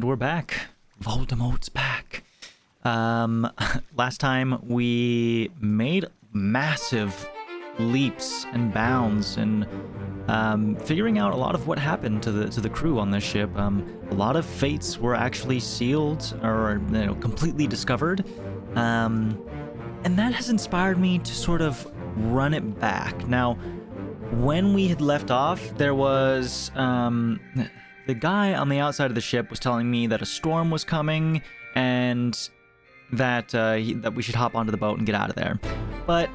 we're back. Voldemort's back. Last time we made massive leaps and bounds and figuring out a lot of what happened to the crew on this ship. A lot of fates were actually sealed or completely discovered, and that has inspired me to sort of run it back. Now, when we had left off, there was the guy on the outside of the ship was telling me that a storm was coming and that that we should hop onto the boat and get out of there. But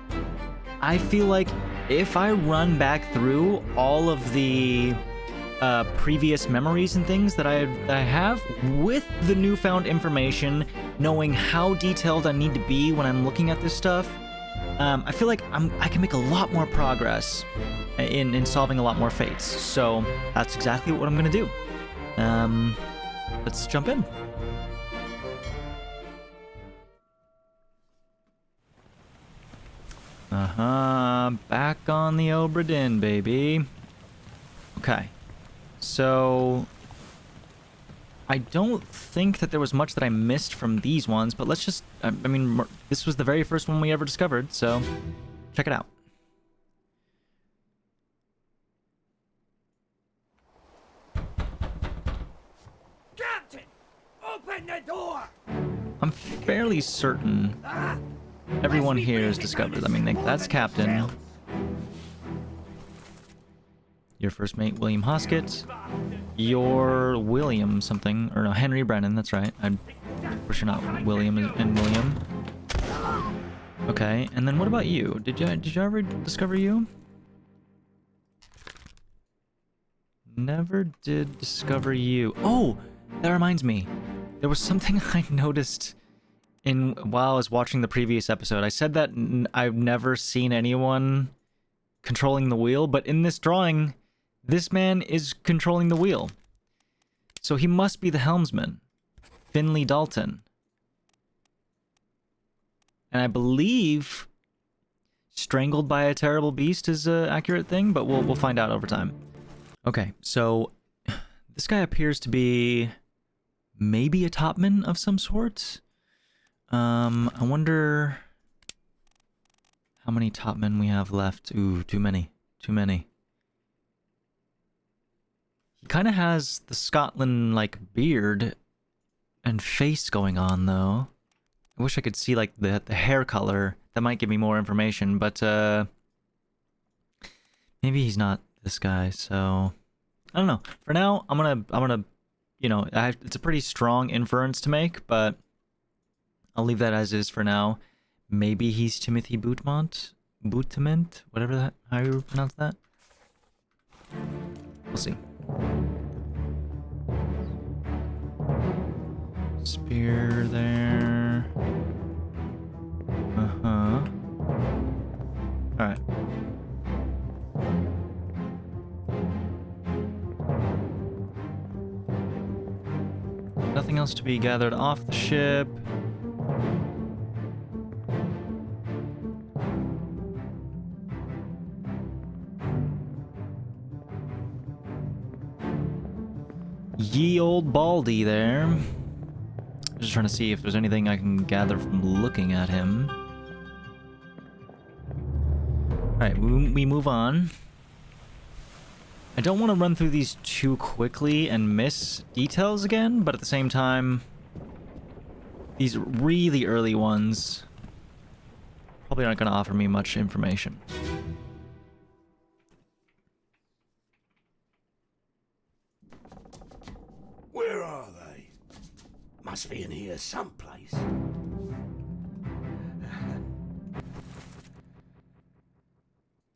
I feel like if I run back through all of the previous memories and things that I have with the newfound information, knowing how detailed I need to be when I'm looking at this stuff, I feel like I can make a lot more progress in solving a lot more fates. So that's exactly what I'm gonna do. Let's jump in. Back on the Obra Dinn, baby. Okay, so I don't think that there was much that I missed from these ones, but let's just, I mean, this was the very first one we ever discovered, so check it out. Captain, open the door! I'm fairly certain everyone here is discovered. I mean, that's Captain. Your first mate, William Hoskett. You're William something, or no, Henry Brennan, that's right. I'm for sure not William and William. Okay, and then what about you? Did you ever discover you? Never did discover you. Oh, that reminds me. There was something I noticed while I was watching the previous episode. I said that I've never seen anyone controlling the wheel, but in this drawing, this man is controlling the wheel. So he must be the helmsman, Finley Dalton. And I believe strangled by a terrible beast is an accurate thing, but we'll find out over time. Okay, so this guy appears to be maybe a topman of some sort. I wonder how many topmen we have left. Ooh, too many. Too many. He kind of has the Scotland-like beard and face going on, though. I wish I could see, like, the hair color. That might give me more information, but, maybe he's not this guy, so I don't know. For now, I'm gonna, you know, it's a pretty strong inference to make, but I'll leave that as is for now. Maybe he's Timothy Boutmont, whatever how you pronounce that. We'll see. Spear there. All right. Nothing else to be gathered off the ship. Ye old Baldy there. Just trying to see if there's anything I can gather from looking at him. Alright, we move on. I don't want to run through these too quickly and miss details again, but at the same time, these really early ones probably aren't going to offer me much information. Where are they? Must be in here someplace.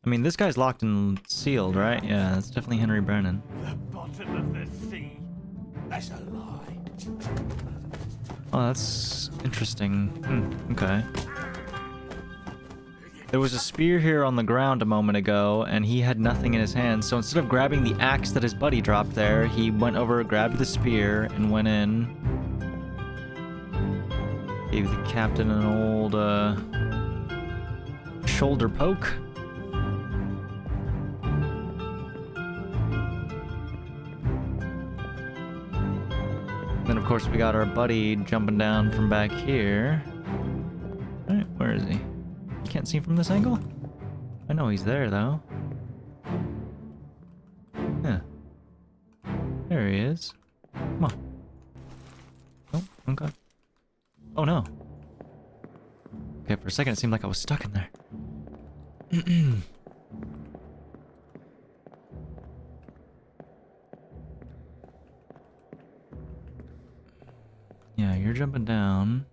I mean, this guy's locked and sealed, right? Yeah, that's definitely Henry Brennan. The bottom of the sea. That's a lie. Oh, that's interesting. Okay. There was a spear here on the ground a moment ago, and he had nothing in his hands, so instead of grabbing the axe that his buddy dropped there, he went over, grabbed the spear, and went in. Gave the captain an old, shoulder poke. Then, of course, we got our buddy jumping down from back here. Alright, where is he? You can't see him from this angle? I know he's there, though. Yeah. There he is. Come on. Oh, okay. Oh, no. Okay, for a second it seemed like I was stuck in there. Yeah, you're jumping down.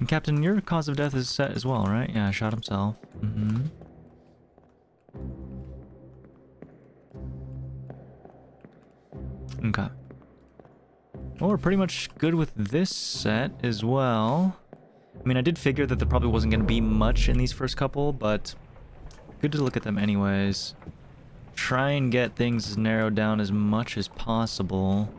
And Captain, your cause of death is set as well, right? Yeah, shot himself. Mm-hmm. Okay. Well, we're pretty much good with this set as well. I mean, I did figure that there probably wasn't going to be much in these first couple, but good to look at them anyways. Try and get things narrowed down as much as possible.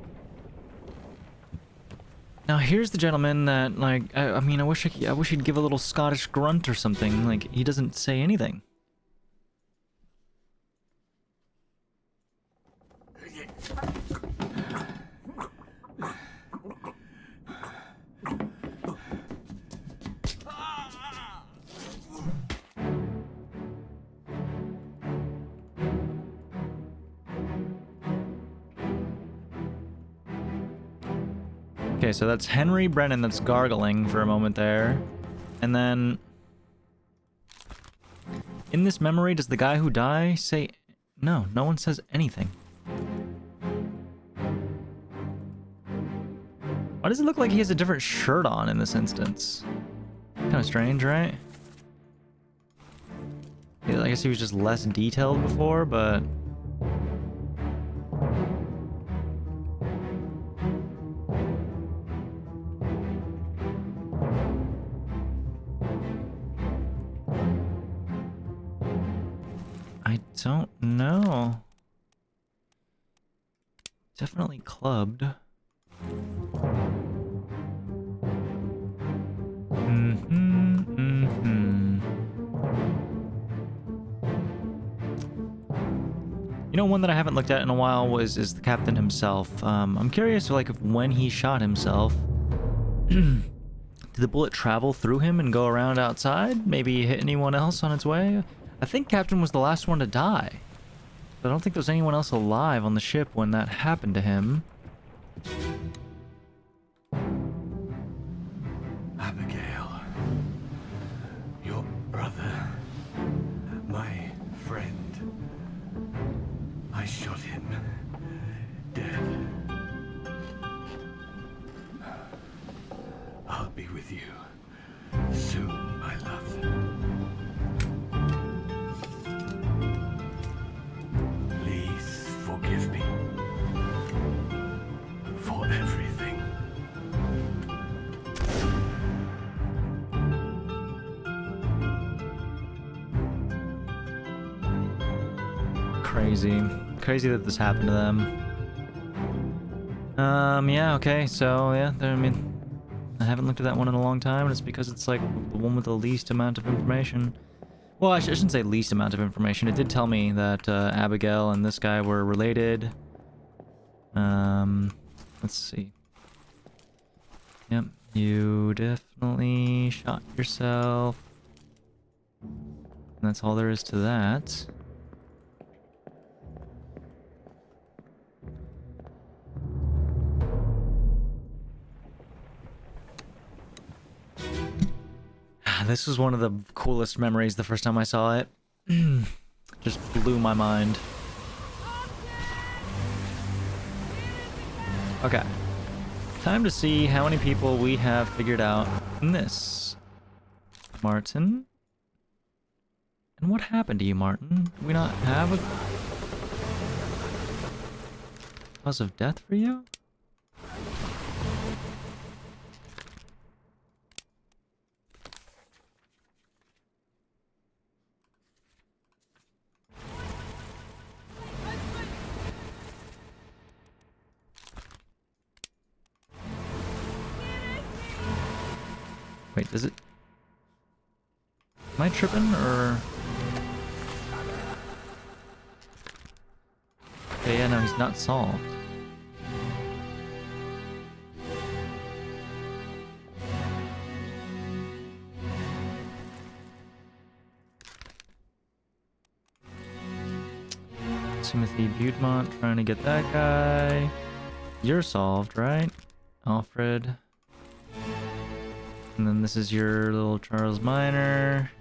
Now, here's the gentleman that, like, I mean, I wish he'd give a little Scottish grunt or something. Like, he doesn't say anything. Okay, so that's Henry Brennan that's gargling for a moment there. And then... in this memory, does the guy who died say... No, no one says anything. Why does it look like he has a different shirt on in this instance? Kind of strange, right? Yeah, I guess he was just less detailed before, but... I don't know. Definitely clubbed. You know, one that I haven't looked at in a while is the captain himself. I'm curious, like, if when he shot himself, did the bullet travel through him and go around outside? Maybe hit anyone else on its way? I think Captain was the last one to die. But I don't think there was anyone else alive on the ship when that happened to him. Abigail, your brother, my friend. I shot him dead. I'll be with you soon, my love. Please forgive me for everything. Crazy. Crazy that this happened to them. Yeah, okay, so, yeah, I mean, I haven't looked at that one in a long time, and it's because it's, like, the one with the least amount of information. Well, I shouldn't say least amount of information. It did tell me that, Abigail and this guy were related. Let's see. Yep, you definitely shot yourself. And that's all there is to that. This was one of the coolest memories the first time I saw it. Just blew my mind. Okay. Time to see how many people we have figured out in this. Martin? And what happened to you, Martin? Did we not have a cause of death for you? Wait, does it... Am I tripping, or... Okay, yeah, no, he's not solved. Timothy Budemont trying to get that guy. You're solved, right? Alfred. And then this is your little Charles Minor.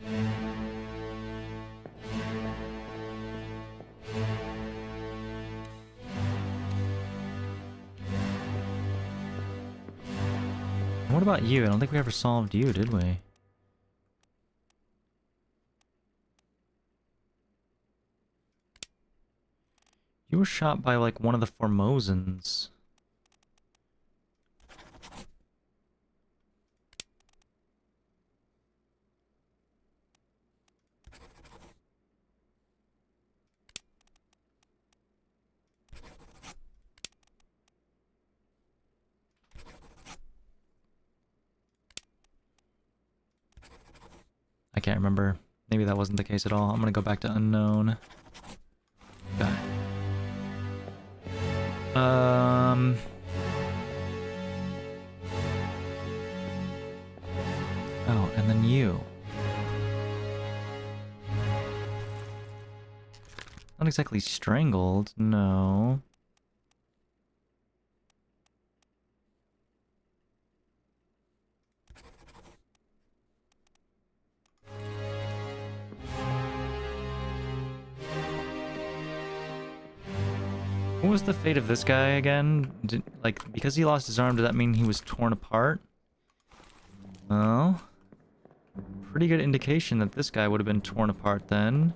What about you? I don't think we ever solved you, did we? You were shot by, like, one of the Formosans. I can't remember. Maybe that wasn't the case at all. I'm gonna go back to unknown. Okay. Oh, and then you. Not exactly strangled, no. What was the fate of this guy again? Like, because he lost his arm, did that mean he was torn apart? Well, pretty good indication that this guy would have been torn apart then.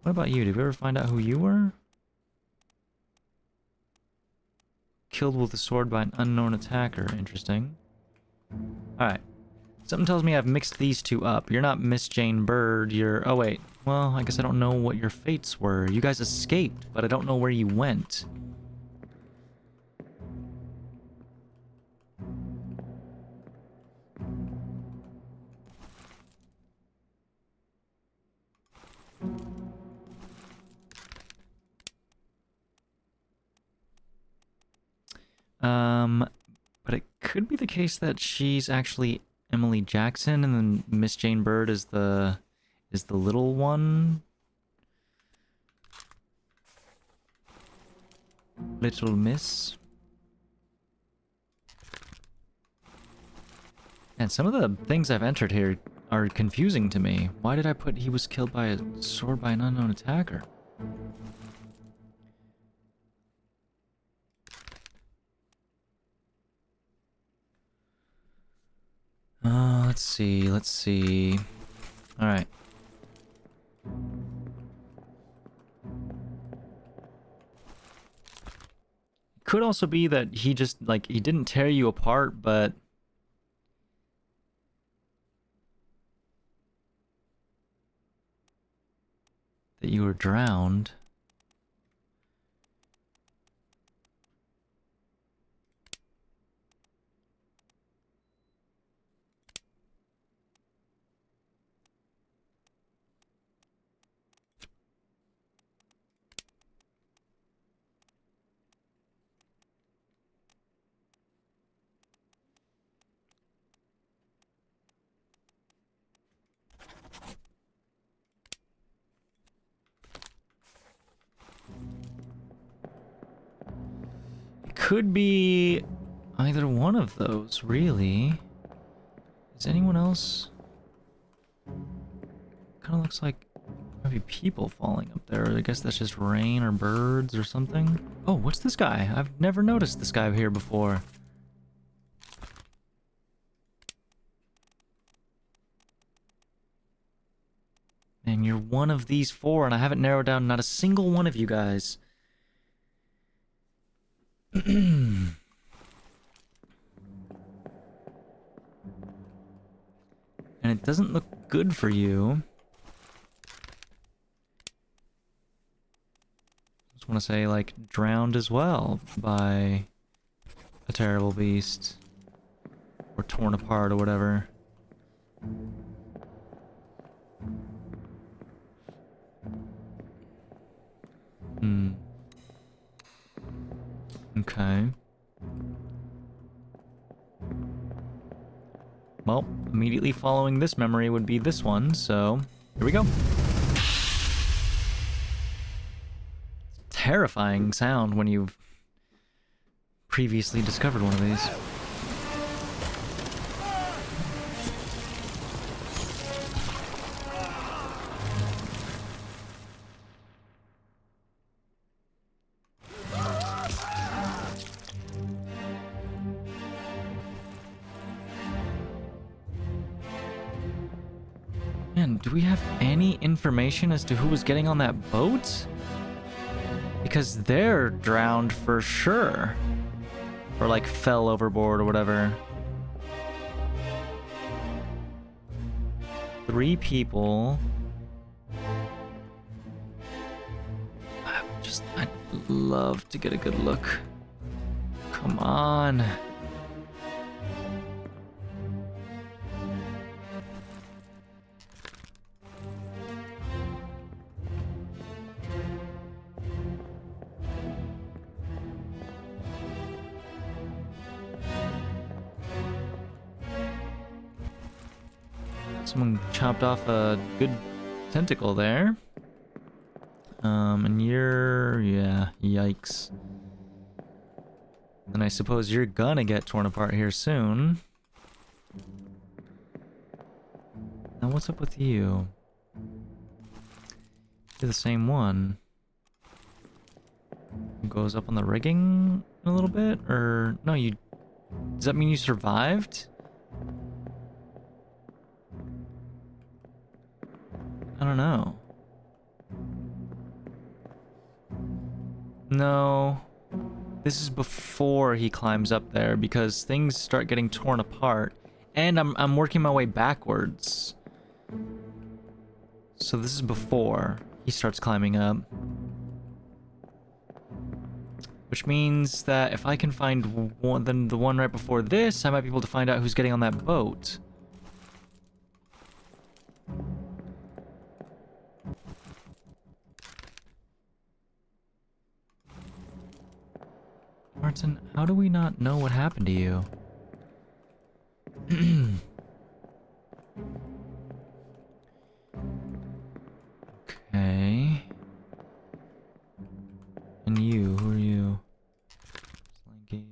What about you? Did we ever find out who you were? Killed with a sword by an unknown attacker. Interesting. Alright. Something tells me I've mixed these two up. You're not Miss Jane Bird, you're... Oh, wait. Well, I guess I don't know what your fates were. You guys escaped, but I don't know where you went. But it could be the case that she's actually Emily Jackson, and then Miss Jane Bird is the little one. Little Miss. And some of the things I've entered here are confusing to me. Why did I put he was killed by a sword by an unknown attacker? Let's see, let's see. Alright. Could also be that he just, like, he didn't tear you apart, but... that you were drowned. Could be either one of those, really. Is anyone else? Kind of looks like maybe people falling up there. I guess that's just rain or birds or something. Oh, what's this guy? I've never noticed this guy here before. And you're one of these four, and I haven't narrowed down not a single one of you guys. And it doesn't look good for you. Just want to say, like, drowned as well by a terrible beast. Or torn apart or whatever. Okay. Well, immediately following this memory would be this one, so here we go. Terrifying sound when you've previously discovered one of these. Man, do we have any information as to who was getting on that boat? Because they're drowned for sure. Or like fell overboard or whatever. 3 people. I'd love to get a good look. Come on. Someone chopped off a good tentacle there. And yeah, yikes. And I suppose you're gonna get torn apart here soon. Now what's up with you? You're the same one. Goes up on the rigging a little bit? Or, no, you... Does that mean you survived? I don't know. No. This is before he climbs up there because things start getting torn apart. And I'm working my way backwards. So this is before he starts climbing up. Which means that if I can find the one right before this, I might be able to find out who's getting on that boat. Martin, how do we not know what happened to you? Okay. And you, who are you? Slinky.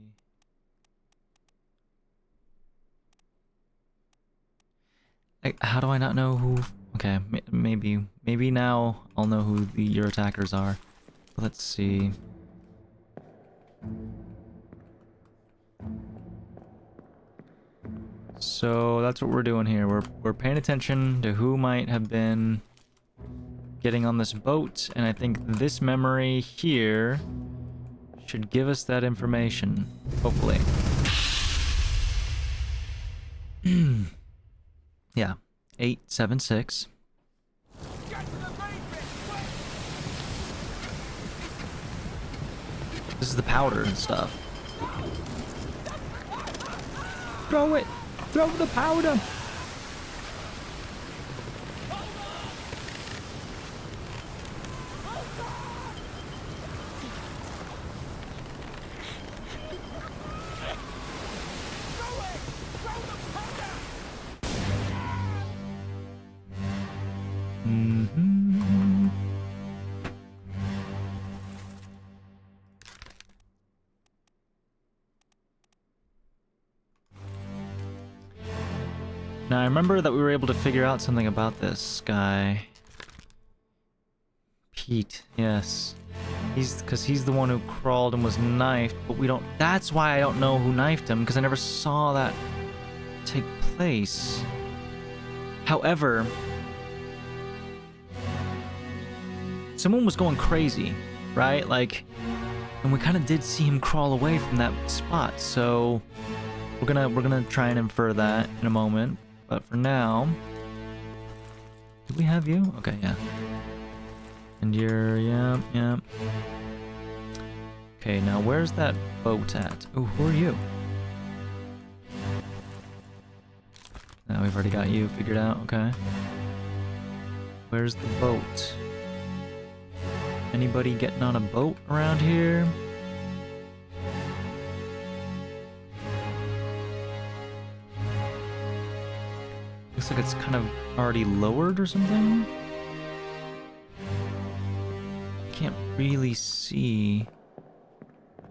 How do I not know who? Okay, maybe now I'll know who your attackers are. Let's see. So that's what we're doing here. We're paying attention to who might have been getting on this boat, and I think this memory here should give us that information, hopefully. Yeah, 876. This is the powder and stuff. Throw it! Throw the powder! Now, I remember that we were able to figure out something about this guy. Pete, yes. Because he's the one who crawled and was knifed, but we don't... That's why I don't know who knifed him, because I never saw that take place. However... someone was going crazy, right? Like... And we kind of did see him crawl away from that spot, so... We're gonna try and infer that in a moment. But for now... Do we have you? Okay, yeah. And you're... yeah. Okay, now where's that boat at? Oh, who are you? Now we've already got you figured out, okay. Where's the boat? Anybody getting on a boat around here? Looks like it's kind of already lowered or something. Can't really see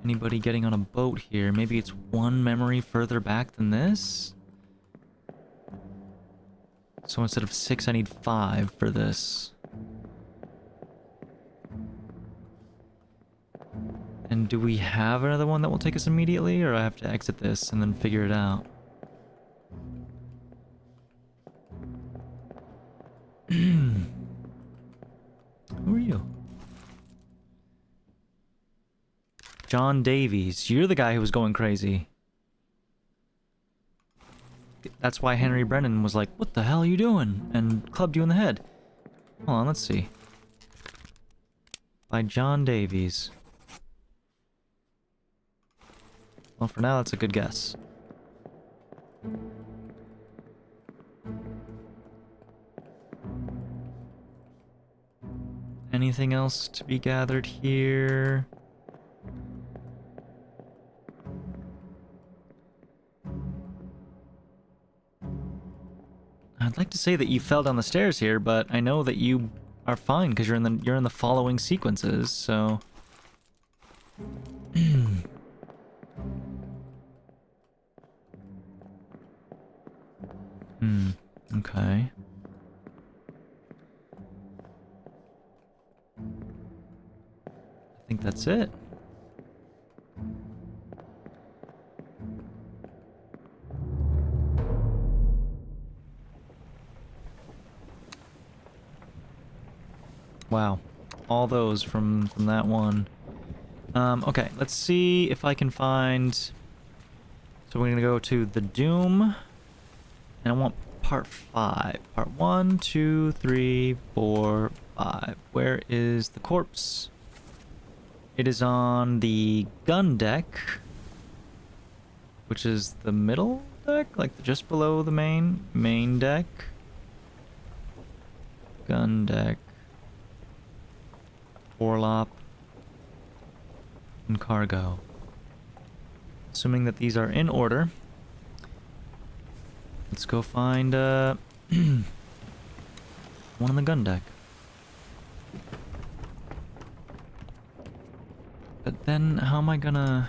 anybody getting on a boat here. Maybe it's one memory further back than this? So instead of 6, I need 5 for this. And do we have another one that will take us immediately, or I have to exit this and then figure it out? Who are you? John Davies. You're the guy who was going crazy. That's why Henry Brennan was like, "What the hell are you doing?" and clubbed you in the head. Hold on, let's see. By John Davies. Well, for now, that's a good guess. Anything else to be gathered here? I'd like to say that you fell down the stairs here, but I know that you are fine because you're in the following sequences, so. Okay. I think that's it. Wow. All those from that one. Okay, let's see if I can find... So we're gonna go to the Doom. And I want part 5. Part 1, 2, 3, 4, 5. Where is the corpse? It is on the gun deck. Which is the middle deck? Like just below the main deck. Gun deck. Orlop. And cargo. Assuming that these are in order. Let's go find one on the gun deck. But then how am I gonna...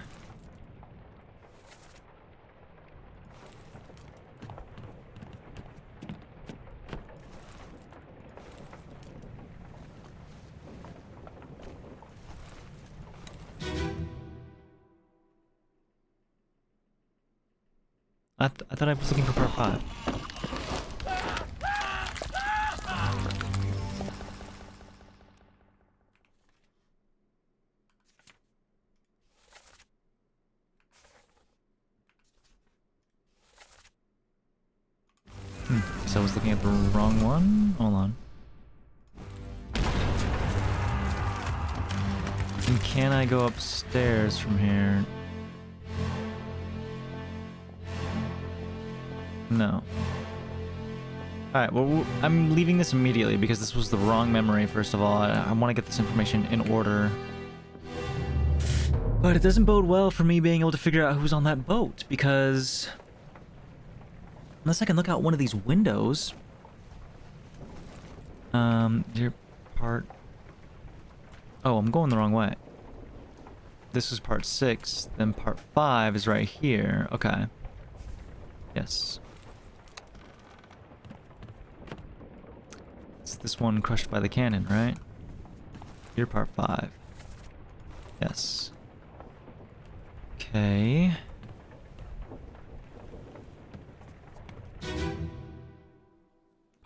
I thought I was looking for part 5. Guess I was looking at the wrong one. Hold on. And can I go upstairs from here? No. Alright, well, I'm leaving this immediately because this was the wrong memory, first of all. I want to get this information in order. But it doesn't bode well for me being able to figure out who's on that boat, because... Unless I can look out one of these windows... Your part... Oh, I'm going the wrong way. This is part 6, then part 5 is right here. Okay. Yes. It's this one crushed by the cannon, right? You're part 5. Yes. Okay.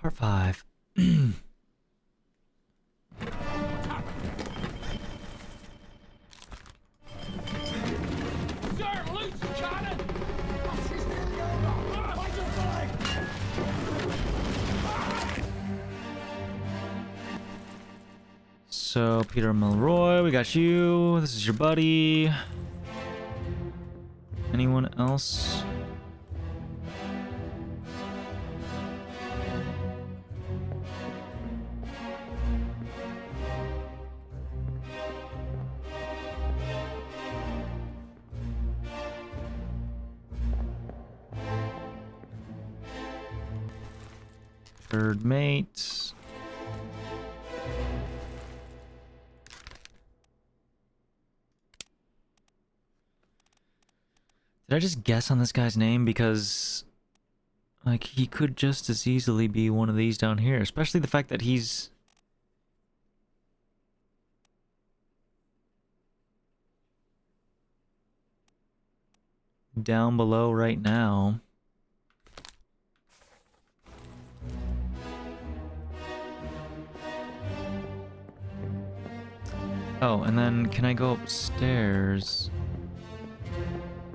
Part 5. So, Peter Milroy, we got you. This is your buddy. Anyone else? Third mate. Did I just guess on this guy's name? Because, like, he could just as easily be one of these down here. Especially the fact that he's... down below right now. Oh, and then can I go upstairs?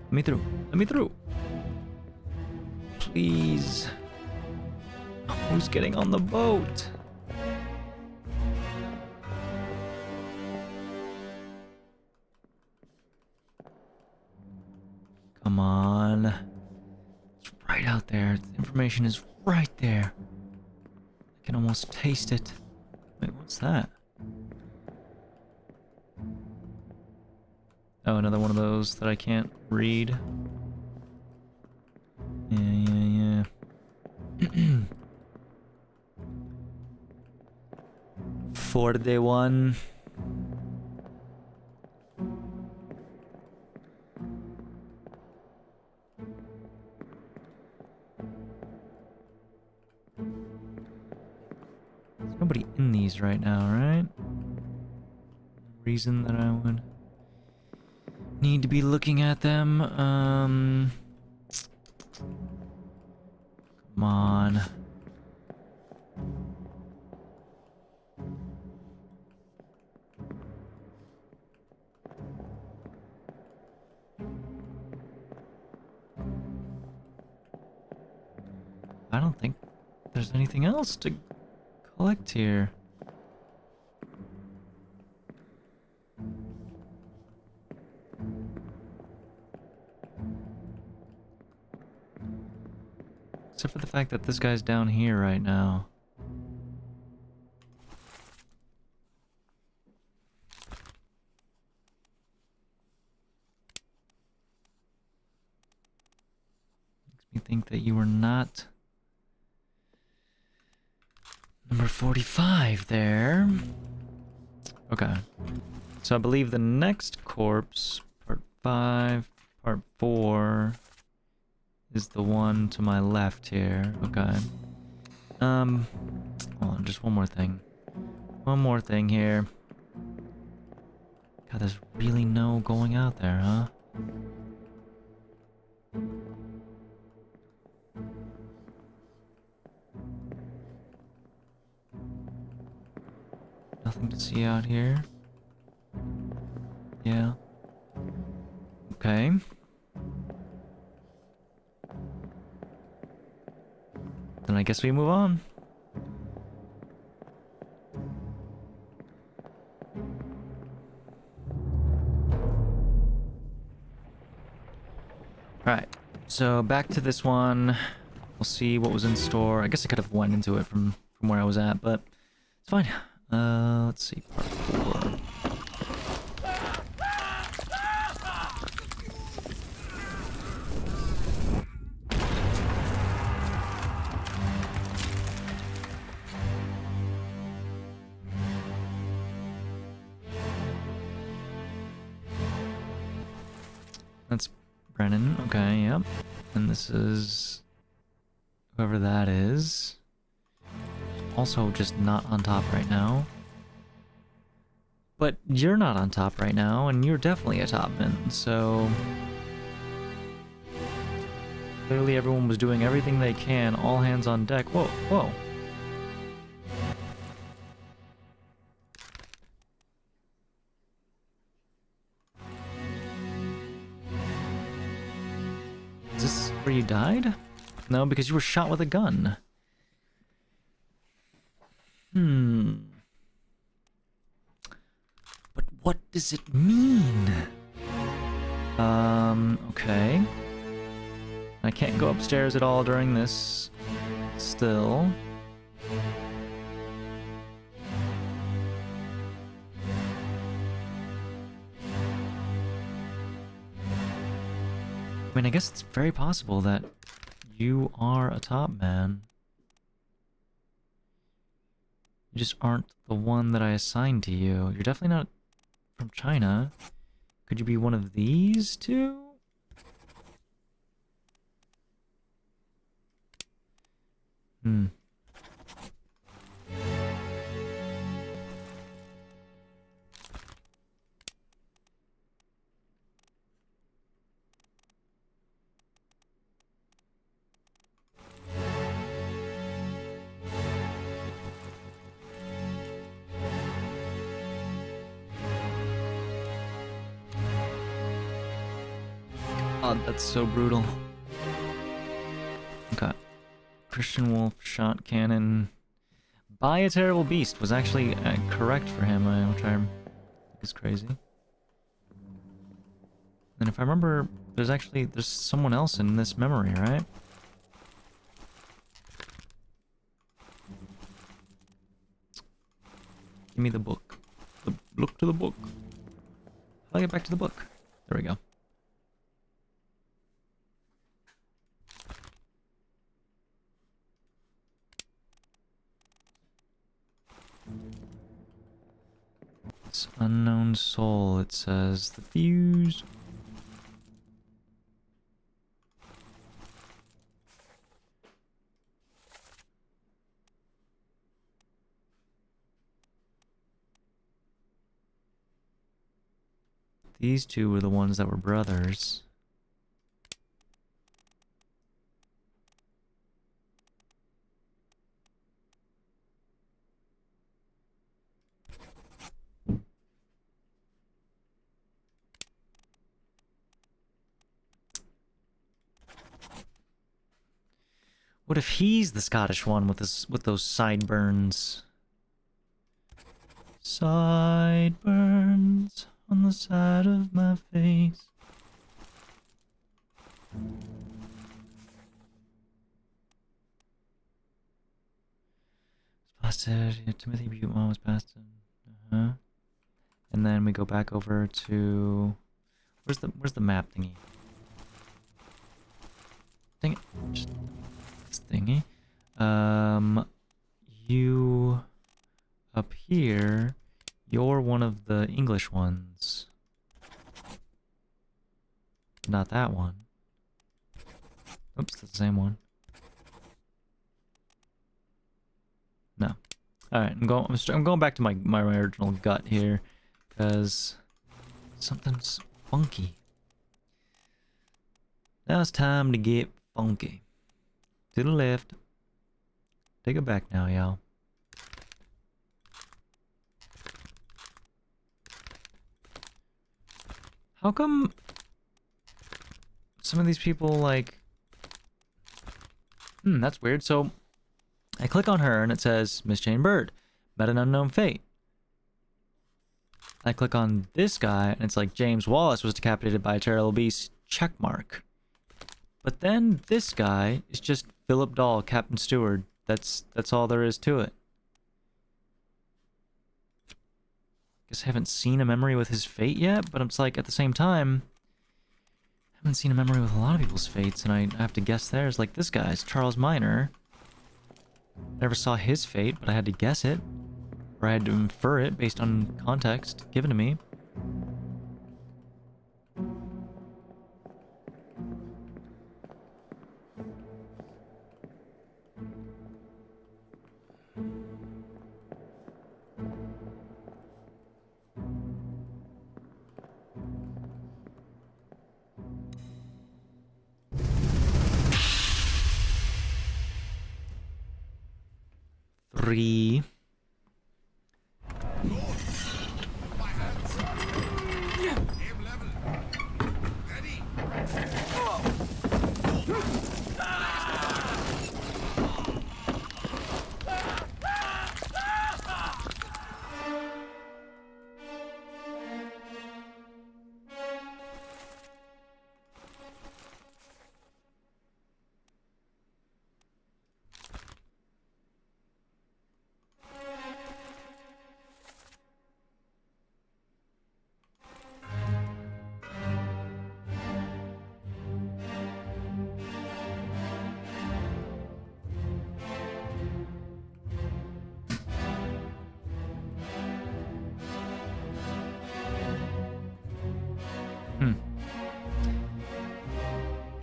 Let me through. Let me through. Please. Who's getting on the boat? Come on. It's right out there. The information is right there. I can almost taste it. Wait, what's that? Oh, another one of those that I can't read. Yeah. 41. There's nobody in these right now, right? Reason that I would need to be looking at them. Come on. I don't think there's anything else to collect here. Except for the fact that this guy's down here right now. Makes me think that you were not number 45 there. Okay. So I believe the next corpse, part 5, part 4, is the one to my left here. Okay. Hold on, just one more thing. One more thing here. God, there's really no going out there, huh? Nothing to see out here. Yeah. Okay. Then I guess we move on. Alright, so back to this one. We'll see what was in store. I guess I could have went into it from where I was at, but it's fine. Let's see, part 4. That's Brennan. Okay, yep. And this is whoever that is. Also just not on top right now. But you're not on top right now, and you're definitely a topman, so... Clearly everyone was doing everything they can, all hands on deck. Whoa, whoa. Is this where you died? No, because you were shot with a gun. But what does it mean? Okay. I can't go upstairs at all during this. Still. I mean, I guess it's very possible that you are a top man. You just aren't the one that I assigned to you. You're definitely not from China. Could you be one of these two? Hmm. God, that's so brutal. Okay. Christian Wolf, shot cannon. Buy a terrible beast was actually correct for him, which I think is crazy. And if I remember, there's someone else in this memory, right? Give me the book. Look to the book. How do I get back to the book? There we go. It's unknown soul, it says. The fuse. These two were the ones that were brothers. What if he's the Scottish one with those sideburns? Sideburns on the side of my face. Busted. Yeah, Timothy Buteman was busted. And then we go back over to where's the map thingy? Dang it. Just this thingy. You up here, you're one of the English ones. Not that one. Oops, that's the same one. No. Alright, I'm going back to my original gut here, because something's funky. Now it's time to get funky. To the left. Take it back now, y'all. How come some of these people, like... that's weird. So, I click on her and it says, Miss Jane Bird, met an unknown fate. I click on this guy and it's like, James Wallace was decapitated by a terrible beast, checkmark. But then this guy is just Philip Dahl, Captain Steward. That's all there is to it. Guess I haven't seen a memory with his fate yet, but it's like, at the same time, I haven't seen a memory with a lot of people's fates, and I have to guess theirs. Like this guy's, Charles Minor. Never saw his fate, but I had to guess it. Or I had to infer it based on context given to me. Three.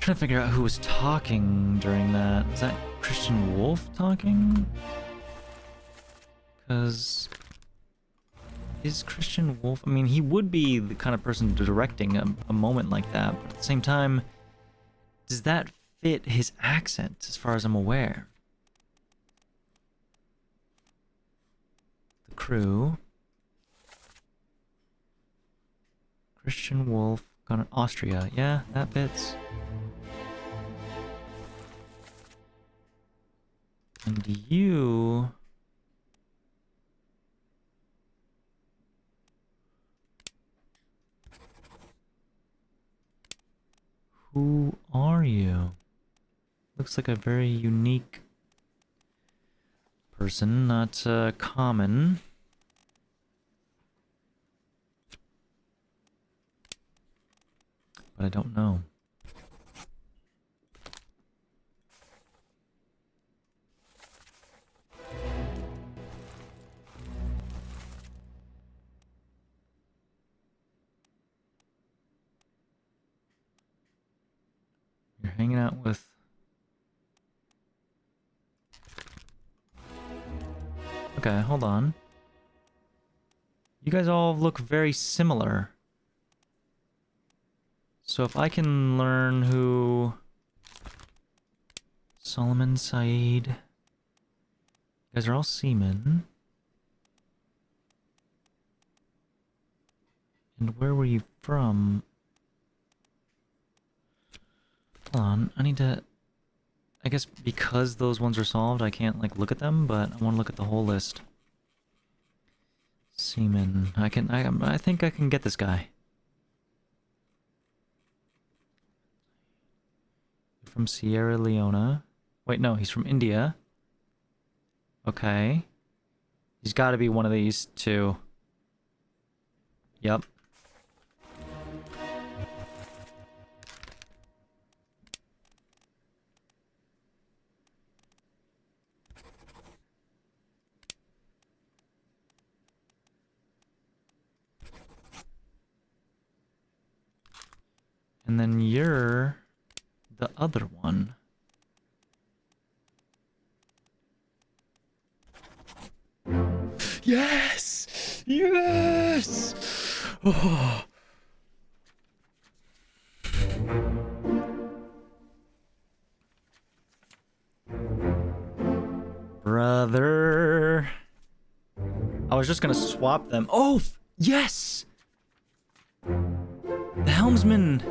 Trying to figure out who was talking during that. Is that Christian Wolf talking? Because is Christian Wolf... I mean, he would be the kind of person directing a moment like that, but at the same time, does that fit his accent, as far as I'm aware? The crew. Christian Wolf, gone Austria. Yeah, that fits. And you... Who are you? Looks like a very unique person, not common. But I don't know. You're hanging out with... Okay, hold on. You guys all look very similar. So if I can learn who... Solomon, Saeed... You guys are all seamen. And where were you from? Hold on, I need to... I guess because those ones are solved, I can't, like, look at them, but I want to look at the whole list. Seaman. I think I can get this guy. From Sierra Leone. Wait, no, he's from India. Okay. He's got to be one of these two. Yep. And then you're the other one. Yes! Yes! Oh. Brother. I was just gonna swap them. Oh, yes! The helmsman.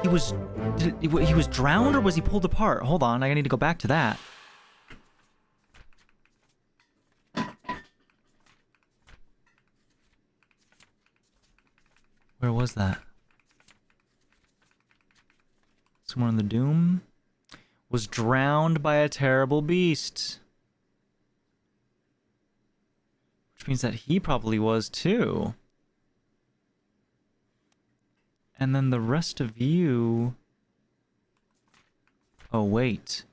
He was drowned, or was he pulled apart? Hold on, I need to go back to that. Where was that? Somewhere in the Doom? Was drowned by a terrible beast. Which means that he probably was too. And then the rest of you... Oh, wait.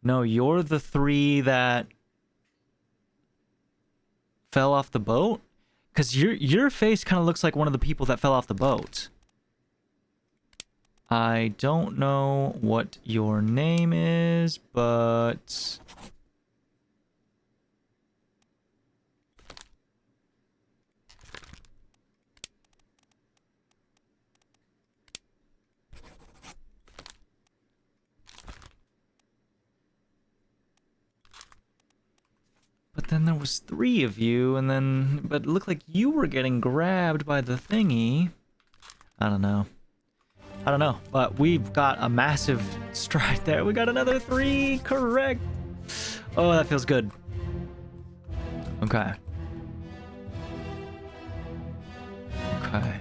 No, you're the three that fell off the boat? Because your face kind of looks like one of the people that fell off the boat. I don't know what your name is, but... But then there was three of you, and then... But it looked like you were getting grabbed by the thingy. I don't know. I don't know, but we've got a massive stride there. We got another 3 correct. Oh, that feels good. Okay. Okay.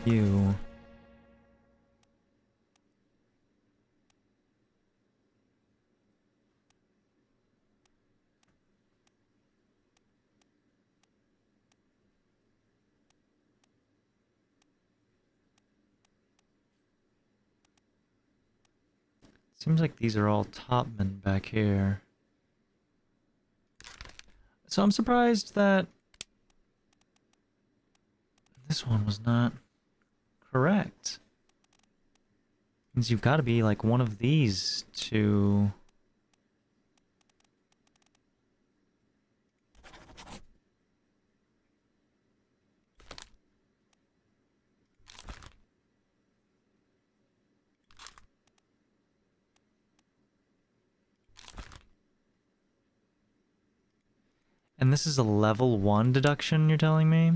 You... Seems like these are all topmen back here. So I'm surprised that this one was not correct. Means you've got to be like one of these two. And this is a level 1 deduction, you're telling me?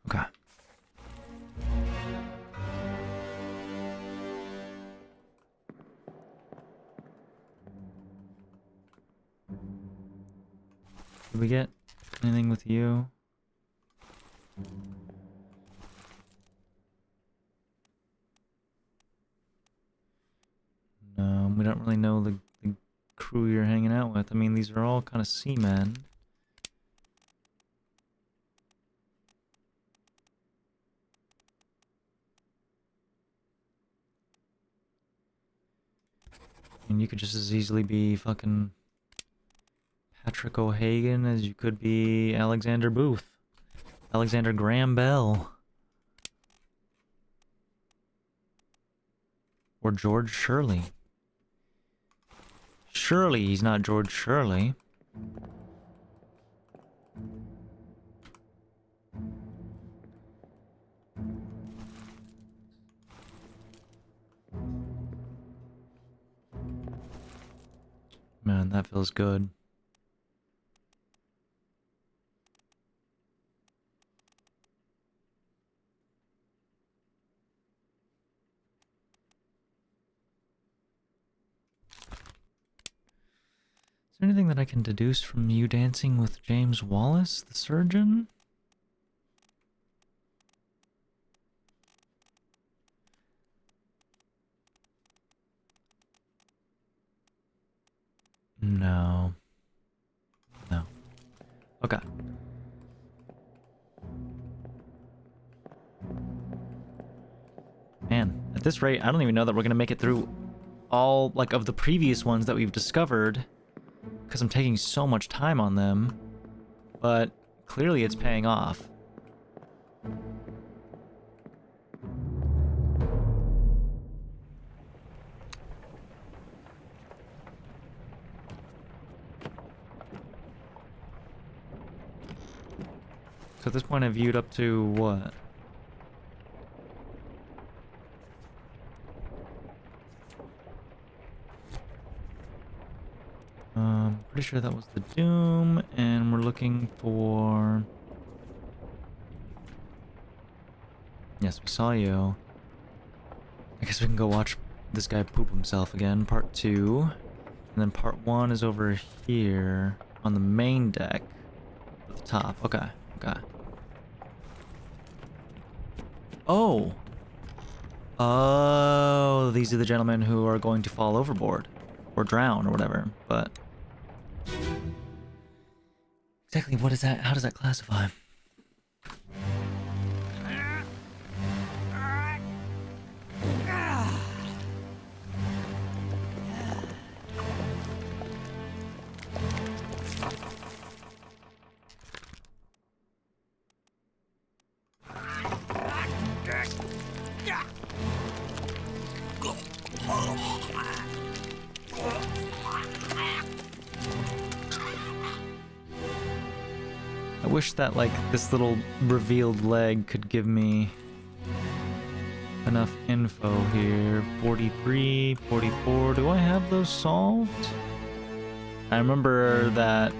Okay. Did we get anything with you? No, we don't really know the crew you're hanging out with. I mean, these are all kind of seamen. I mean, you could just as easily be fucking Patrick O'Hagan as you could be Alexander Booth. Alexander Graham Bell. Or George Shirley. Surely he's not George Shirley. Man, that feels good. Is there anything that I can deduce from you dancing with James Wallace, the surgeon? No. No. Okay. Man, at this rate, I don't even know that we're gonna make it through all, like, of the previous ones that we've discovered, because I'm taking so much time on them, but clearly it's paying off. So at this point I've viewed up to what? Pretty sure that was the Doom, and we're looking for... Yes, we saw you. I guess we can go watch this guy poop himself again, part 2. And then part 1 is over here on the main deck at the top. Okay, okay. Oh! Oh, these are the gentlemen who are going to fall overboard. Or drown, or whatever, but... Exactly, what is that? How does that classify? I wish that, like, this little revealed leg could give me enough info here. 43, 44. Do I have those solved? I remember that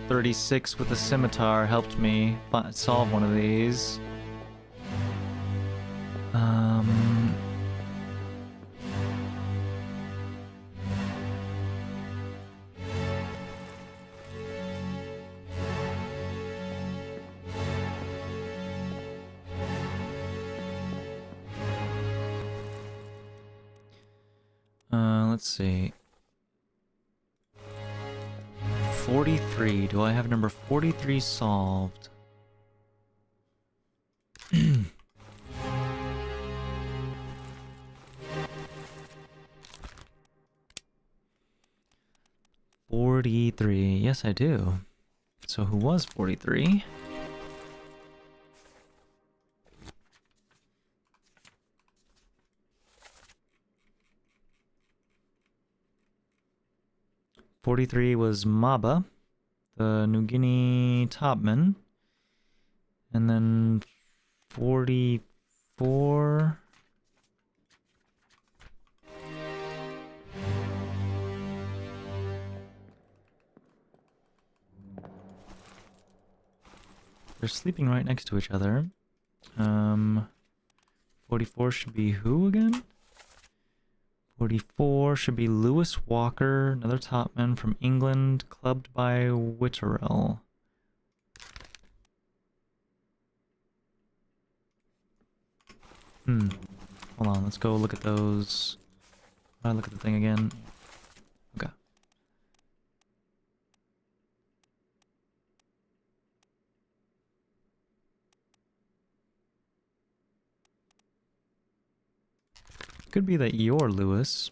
36 with the scimitar helped me solve one of these. Let's see. 43. Do I have number 43 solved? 43. Yes, I do. So who was 43? '43 was Maba, the New Guinea topman. And then 44... They're sleeping right next to each other. 44 should be who again? 44 should be Lewis Walker, another topman from England, clubbed by Witterell. Hold on, let's go look at those. I look at the thing again. Okay. Could be that you're Lewis.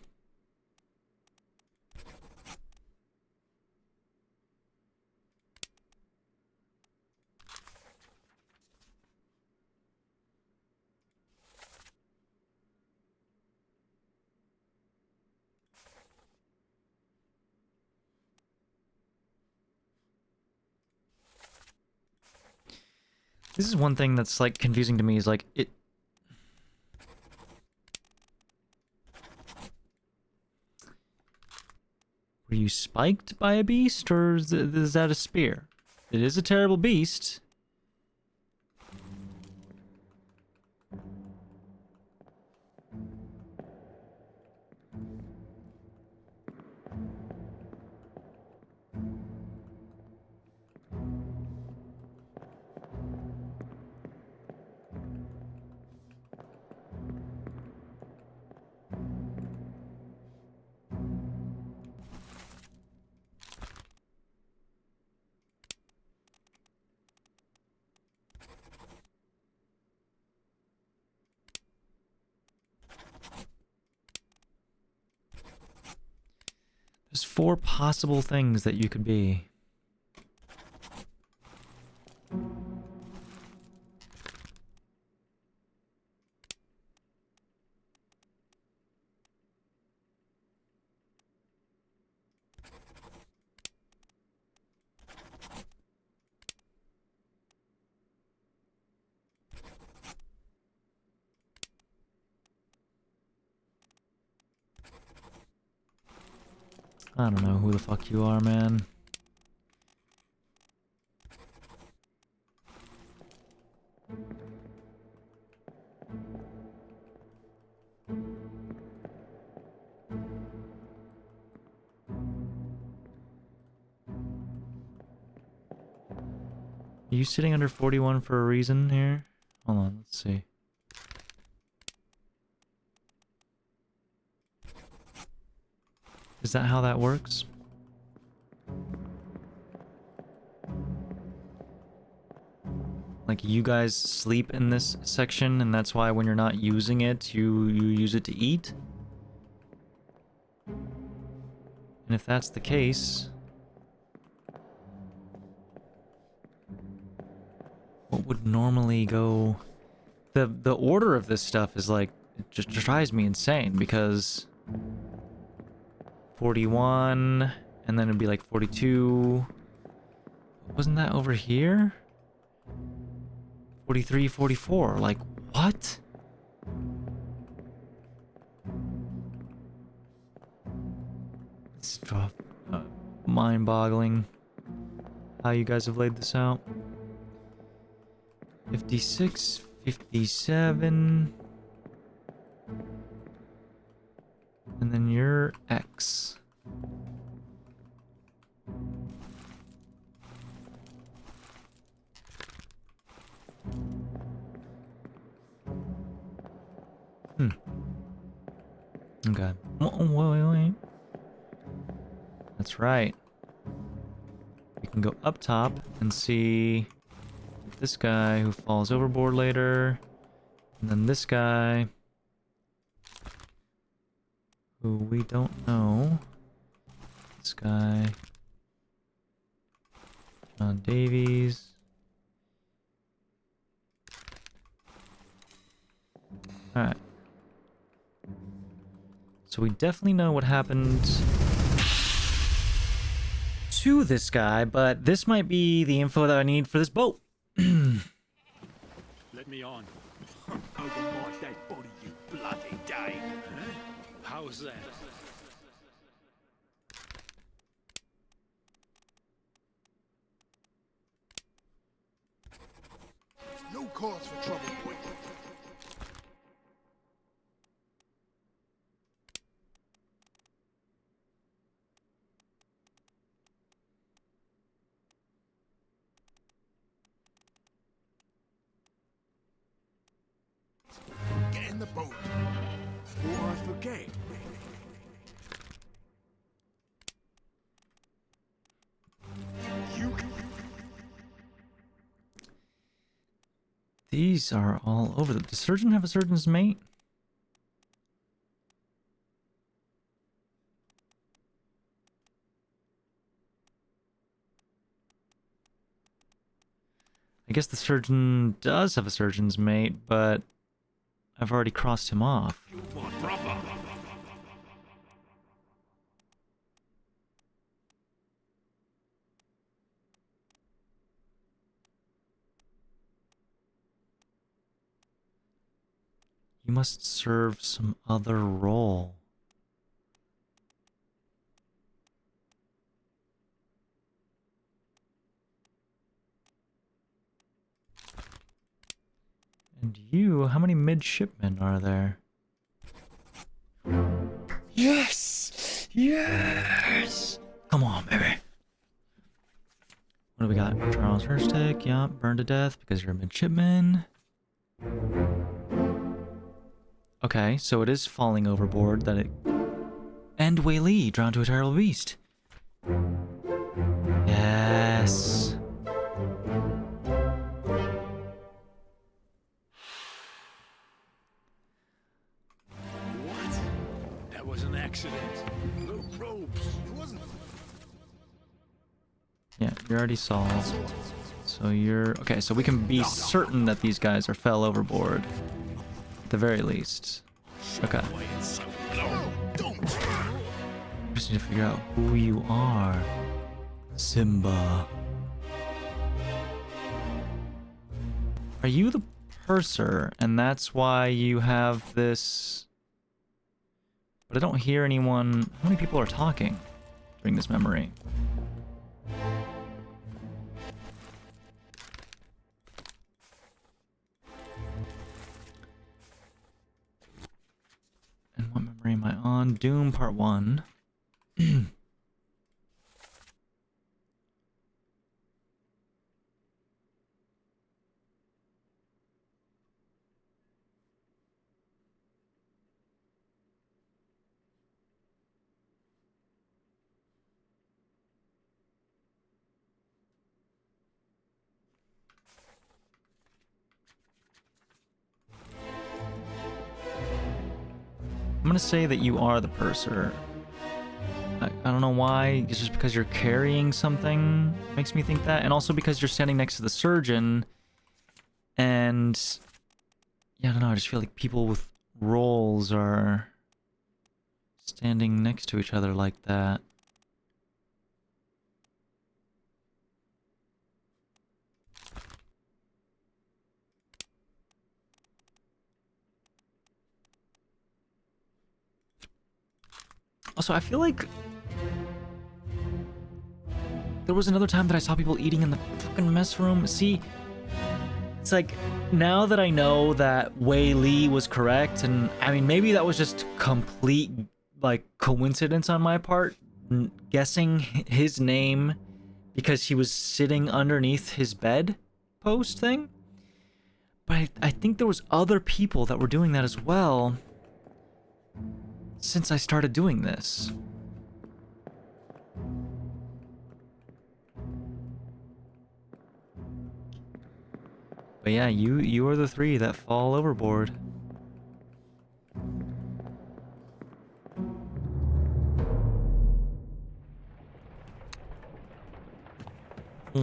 This is one thing that's like confusing to me is like it. Were you spiked by a beast or is that a spear? It is a terrible beast. There's 4 possible things that you could be. I don't know who the fuck you are, man. Are you sitting under 41 for a reason here? Hold on, let's see. Is that how that works? Like you guys sleep in this section and that's why when you're not using it, you use it to eat? And if that's the case, what would normally go... The order of this stuff is like, it just drives me insane because 41 and then it'd be like 42. Wasn't that over here? 43, 44, like what? It's mind-boggling how you guys have laid this out. 56, 57. And then you're X. Okay. Wait. That's right. We can go up top and see this guy who falls overboard later. And then this guy who we don't know. This guy Davies. Alright. So we definitely know what happened to this guy, but this might be the info that I need for this boat. Let me on. Over my dead body, you bloody Dane. Huh? How's that? No cause for trouble, boy. Get in the boat. Or I forget. These are all over. Does the surgeon have a surgeon's mate? I guess the surgeon does have a surgeon's mate, but I've already crossed him off. My brother. You must serve some other role. And you, how many midshipmen are there? Yes! Yes! Come on, baby. What do we got? Charles Herstick, yeah, burned to death because you're a midshipman. Okay, so it is falling overboard that it... And Wei Li, drowned to a terrible beast. Yes. What? That was an accident. No probes. It wasn't. Yeah, you're already solved. So you're... Okay, so we can be certain that these guys are fell overboard. At the very least. Okay. No, don't. Just need to figure out who you are. Simba. Are you the purser, and that's why you have this... But I don't hear anyone... How many people are talking during this memory? And what memory am I on? Doom Part 1. I'm gonna say that you are the purser. I don't know why. It's just because you're carrying something makes me think that, and also because you're standing next to the surgeon. And yeah, I don't know. I just feel like people with roles are standing next to each other like that. Also, I feel like there was another time that I saw people eating in the fucking mess room. See, it's like, now that I know that Wei Li was correct, and I mean, maybe that was just complete, like, coincidence on my part, guessing his name because he was sitting underneath his bed post thing. But I think there was other people that were doing that as well since I started doing this. But yeah, you are the three that fall overboard.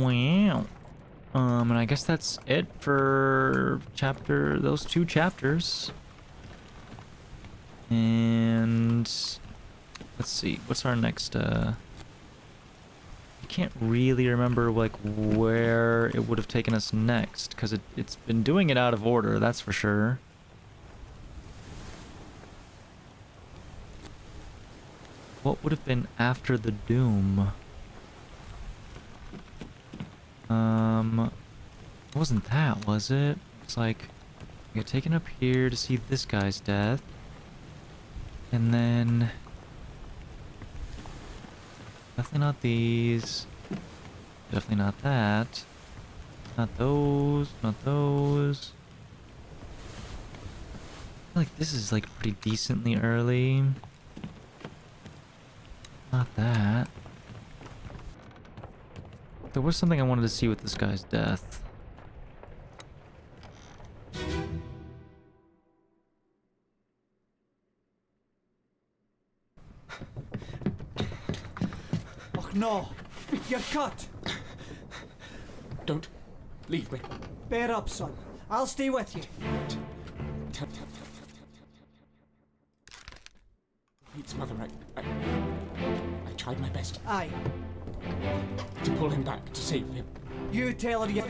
Wow. And I guess that's it for those 2 chapters. And let's see, what's our next, I can't really remember, like, where it would have taken us next, because it's been doing it out of order, that's for sure. What would have been after the doom? It wasn't that, was it? It's like, we got taken up here to see this guy's death. And then... definitely not these. Definitely not that. Not those. Not those. I feel like this is like pretty decently early. Not that. There was something I wanted to see with this guy's death. Oh no! You're cut! Don't leave me. Bear up, son. I'll stay with you. Pete's mother, I tried my best Aye. to pull him back, to save him. You tell her you...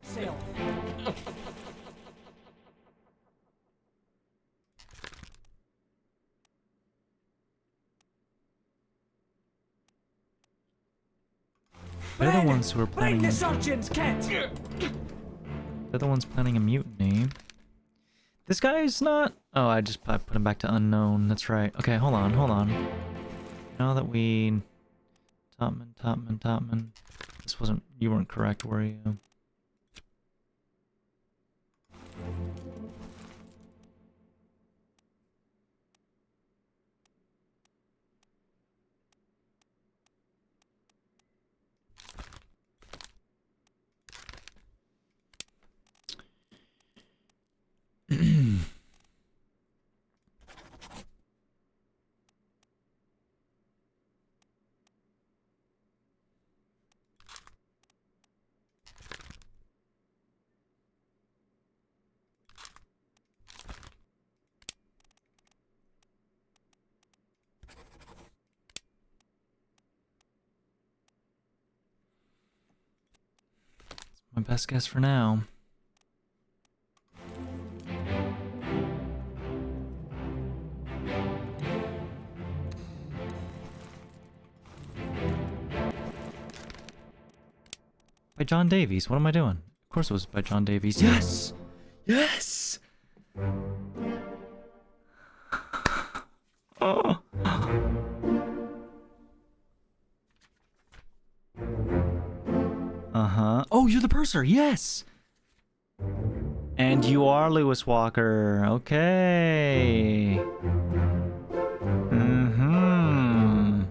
Sail. They're the ones who are planning. Bring the surgeons, Kent! They're the ones planning a mutiny. This guy's not. Oh, I put him back to unknown. That's right. Okay, hold on, hold on. Now that we... Topman. This wasn't... You weren't correct, were you? My best guess for now. By John Davies. What am I doing? Of course it was by John Davies. Yes! Yes! Oh. Uh-huh. Oh, you're the purser. Yes! And you are Lewis Walker. Okay. Mm-hmm.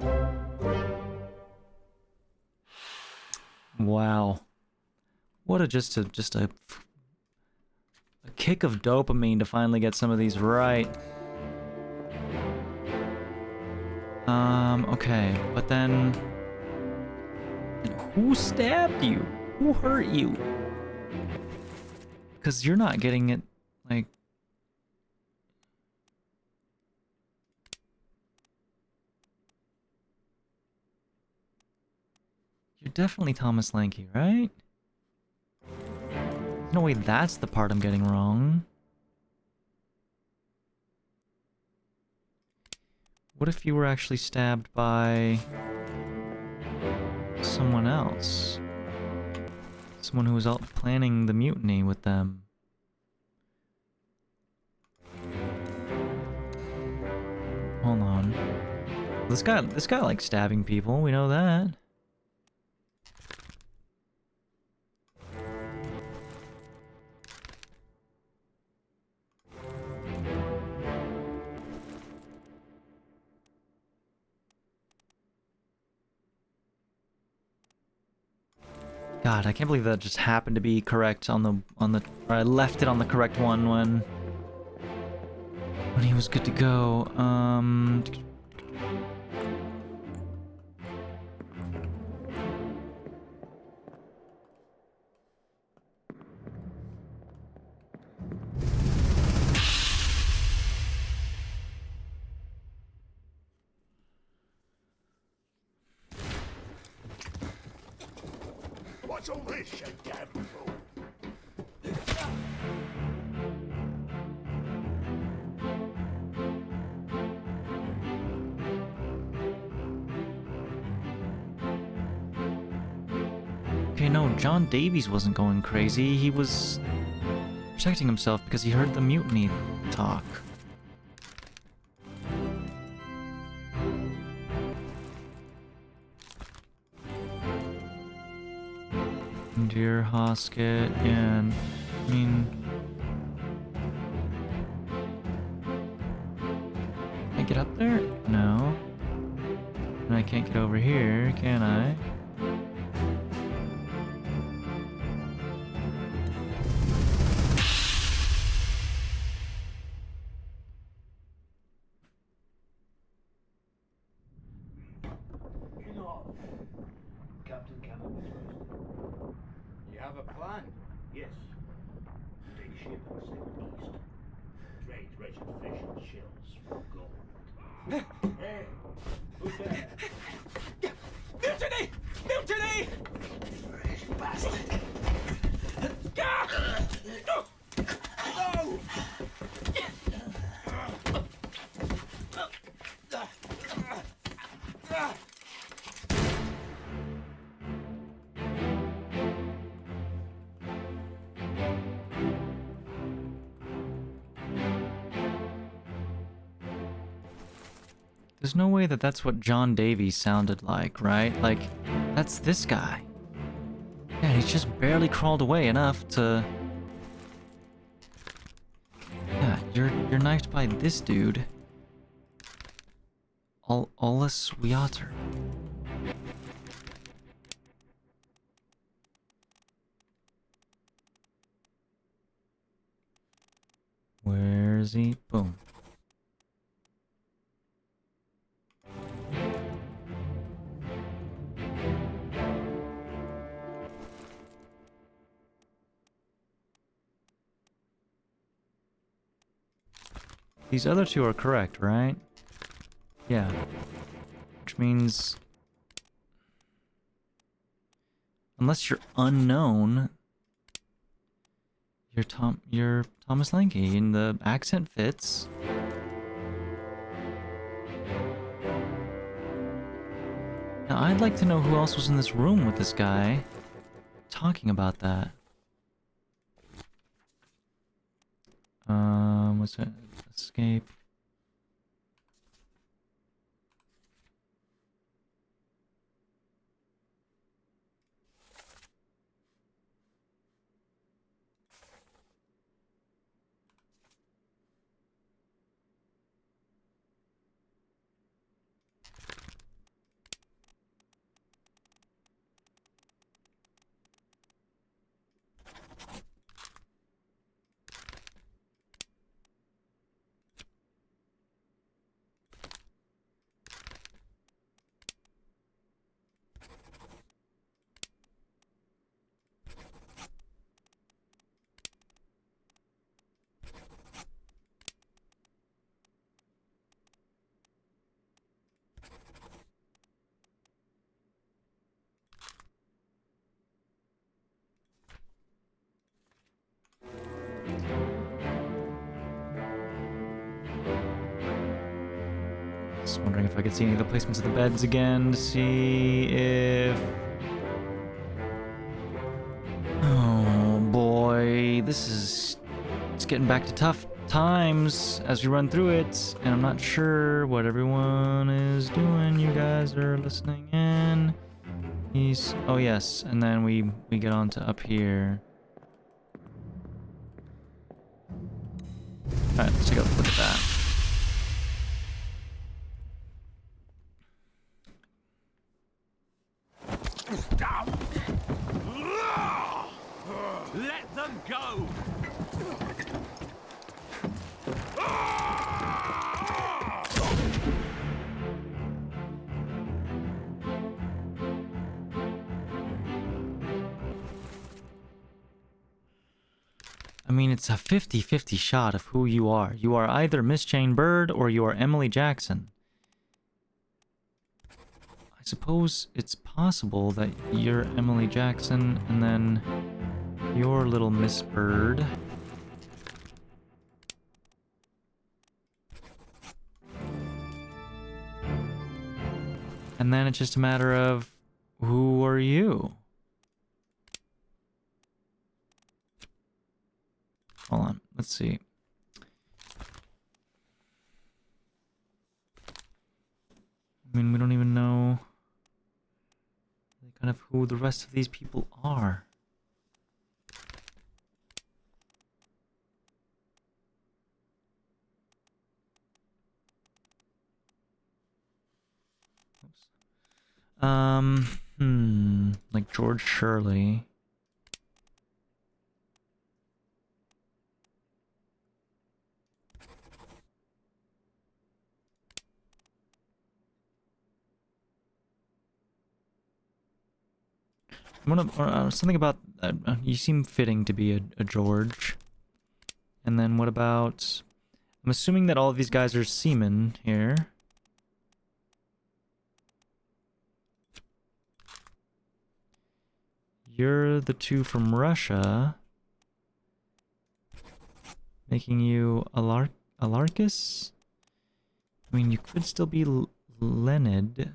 Wow. What a just a kick of dopamine to finally get some of these right. Okay, but then who stabbed you? Who hurt you? Because you're not getting it, like... You're definitely Thomas Lanky, right? There's no way that's the part I'm getting wrong. What if you were actually stabbed by... someone else? Someone who was out planning the mutiny with them. Hold on. This guy likes stabbing people, we know that. God, I can't believe that just happened to be correct on the or I left it on the correct one when he was good to go. What's all this, you damn fool? Okay, no, John Davies wasn't going crazy. He was protecting himself because he heard the mutiny talk. Dear Hoskett, and I mean, can I get up there? No. And I can't get over here, can I? King off. Captain Campbell first. You have a plan? Yes. Take ship and sail east. Trade treasured fish and shells for gold. Hey, who's there? Mutiny! Mutiny! Fresh bastard! No! There's no way that that's what John Davies sounded like, right? Like, that's this guy. Yeah, he's just barely crawled away enough to... Yeah, you're knifed by this dude. Ollis Wiater. Where is he? Boom. These other two are correct, right? Yeah. Which means... Unless you're unknown, you're Thomas Lanky, and the accent fits. Now, I'd like to know who else was in this room with this guy talking about that. What's it? Escape. Just wondering if I could see any of the placements of the beds again to see if... Oh boy, this is... It's getting back to tough times as we run through it, and I'm not sure what everyone is doing. You guys are listening in. He's... Oh yes, and then we get on to up here. Alright, let's take a look at that. Let them go! I mean, it's a 50-50 shot of who you are. You are either Miss Jane Bird or you are Emily Jackson. I suppose it's possible that you're Emily Jackson and then you're little Miss Bird. And then it's just a matter of, who are you? Hold on, let's see. I mean, we don't even know kind of who the rest of these people are. Like George Shirley. Something about you seem fitting to be a George. And then what about? I'm assuming that all of these guys are seamen here. You're the two from Russia, making you Alarkus? I mean, you could still be Leonid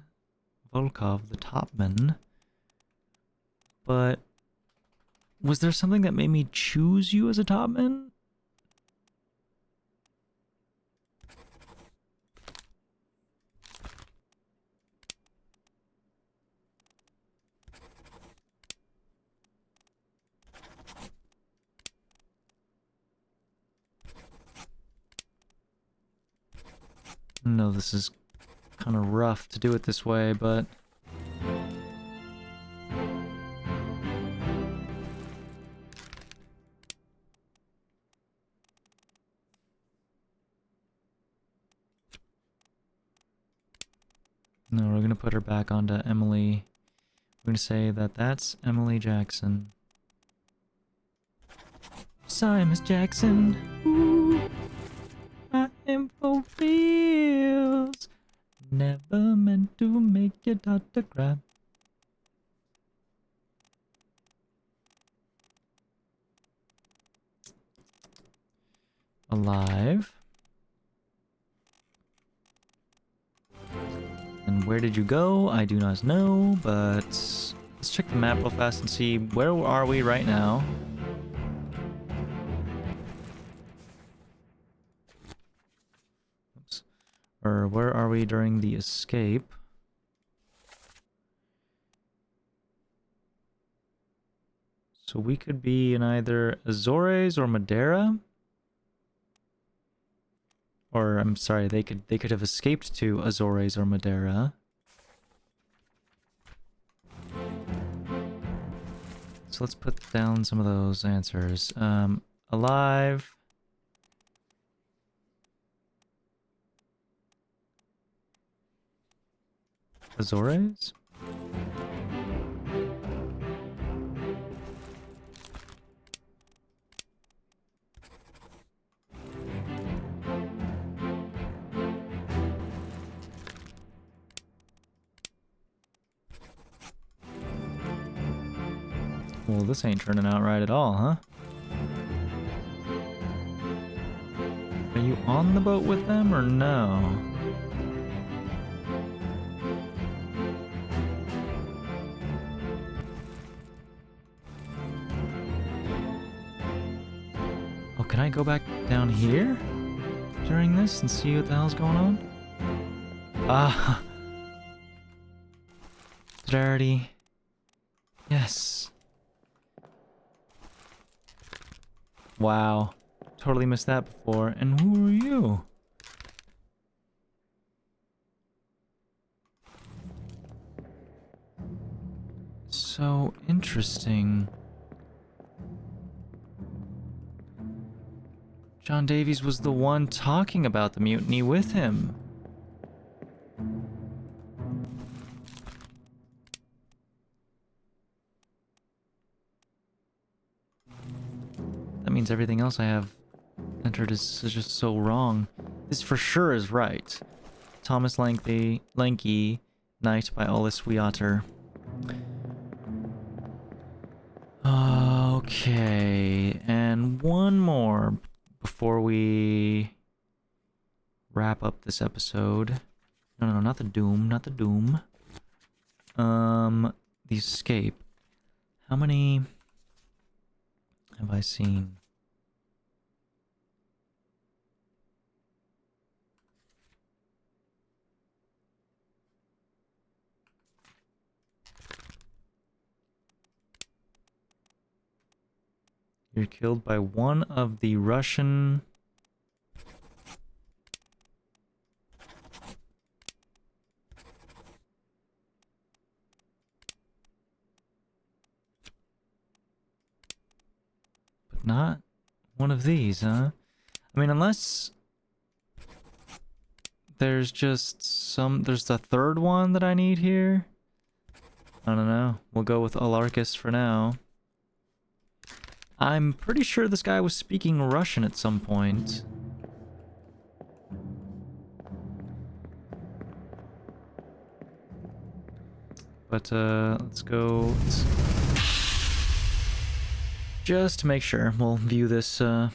Volkov, the topman. But was there something that made me choose you as a topman? No, this is kind of rough to do it this way, but... No, we're gonna put her back onto Emily. We're gonna say that that's Emily Jackson. Sorry, Miss Jackson. Ooh, my info feels never meant to make your daughter cry. Alive. And where did you go? I do not know, but let's check the map real fast and see where are we right now. Oops. Or where are we during the escape? So we could be in either Azores or Madeira. Or I'm sorry, they could have escaped to Azores or Madeira. So let's put down some of those answers. Alive. Azores? Well, this ain't turning out right at all, huh? Are you on the boat with them or no? Oh, can I go back down here during this and see what the hell's going on? Ah! Did I already... Yes. Wow. Totally missed that before. And who are you? So interesting. John Davies was the one talking about the mutiny with him. That means everything else I have entered is just so wrong. This for sure is right. Thomas Lanky, Night by Olis Weotter. Okay, and one more before we wrap up this episode. No, not the Doom, not the Doom. The Escape. How many have I seen? You're killed by one of the Russian... But not one of these, huh? I mean, unless... There's just some... There's the third one that I need here? I don't know. We'll go with Alarcus for now. I'm pretty sure this guy was speaking Russian at some point. But, let's go... Just to make sure, we'll view this, Last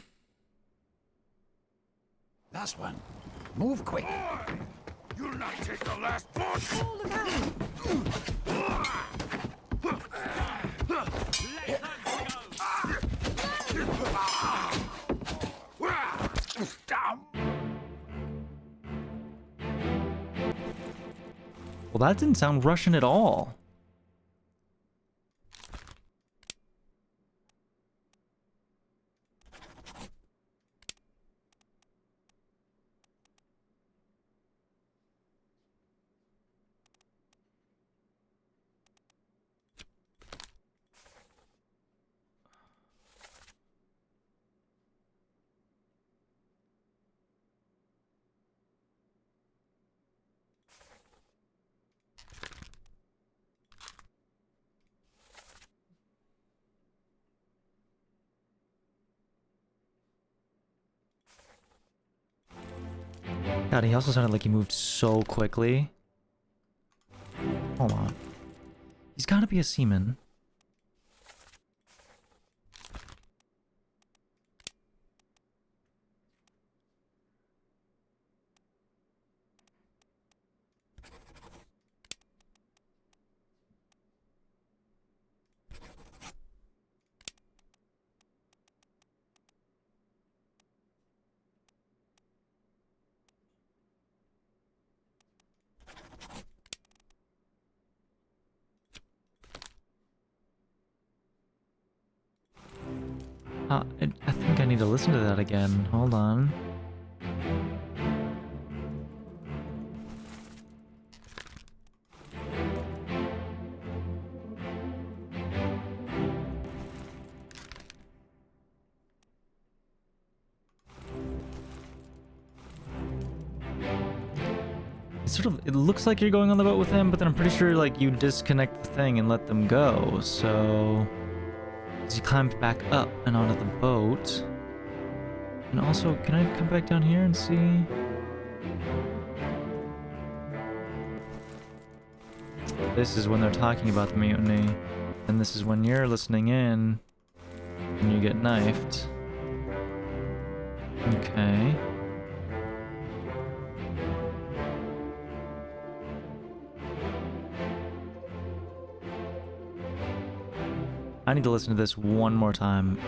one. Move quick. You'll not take the last punch! Oh, look out! Well, that didn't sound Russian at all. God, he also sounded like he moved so quickly. Hold on. He's gotta be a seaman. I think I need to listen to that again. Hold on. It looks like you're going on the boat with him, but then I'm pretty sure like you disconnect the thing and let them go. So he climbed back up and onto the boat. And also, can I come back down here and see? This is when they're talking about the mutiny. And this is when you're listening in and you get knifed. Okay. I need to listen to this one more time.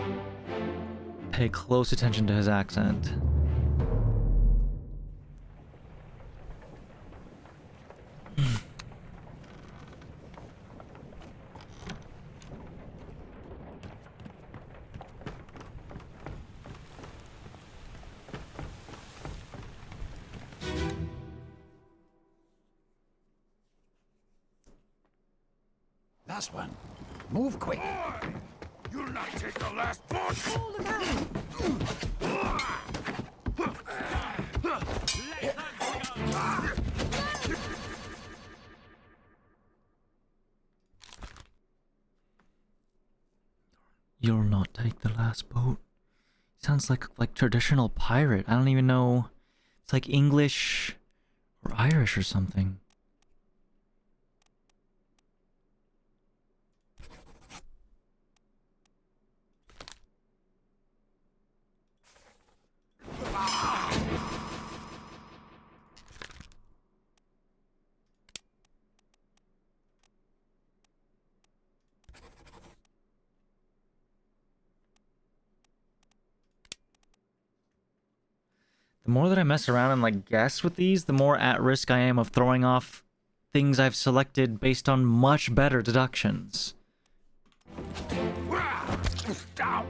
Pay close attention to his accent. Last one. Move quick. You'll not take the last punch! Oh, look out! You'll not take the last boat. Sounds like traditional pirate. I don't even know. It's like English or Irish or something. The more that I mess around and like guess with these, the more at risk I am of throwing off things I've selected based on much better deductions. Down.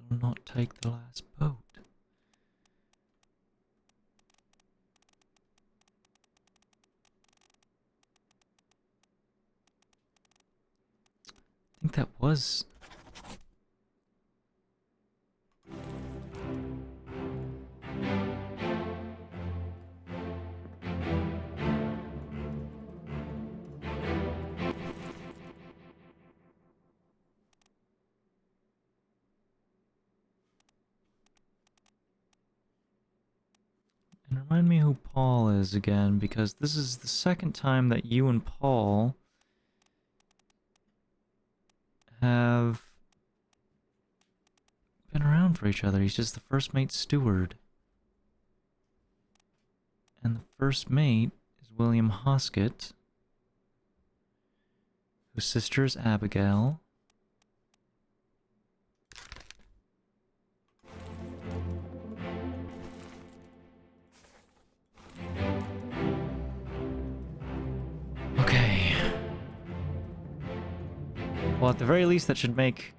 You'll not take the last boat. I think that was... And remind me who Paul is again, because this is the second time that you and Paul have been around for each other. He's just the first mate steward. And the first mate is William Hoskett, whose sister is Abigail. Okay. Well, at the very least, that should make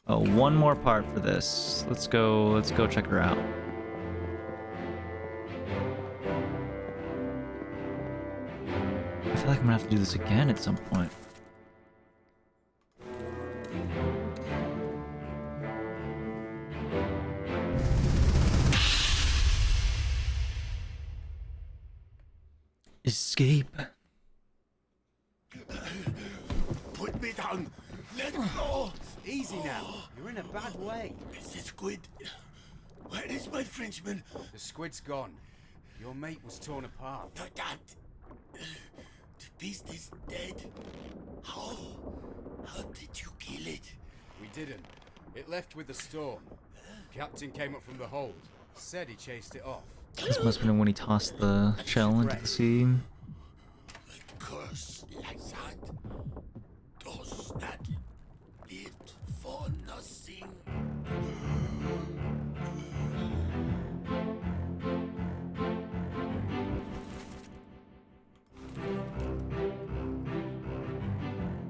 one more part for this. Let's go check her out. I feel like I'm gonna have to do this again at some point. Escape. Put me down. Let go. Easy now. You're in a bad way. It's the squid. Where is my Frenchman? The squid's gone. Your mate was torn apart. The that. The beast is dead. How? How did you kill it? We didn't. It left with the storm. Captain came up from the hold. Said he chased it off. This must have been when he tossed the shell into the sea. A curse like that does not live for nothing.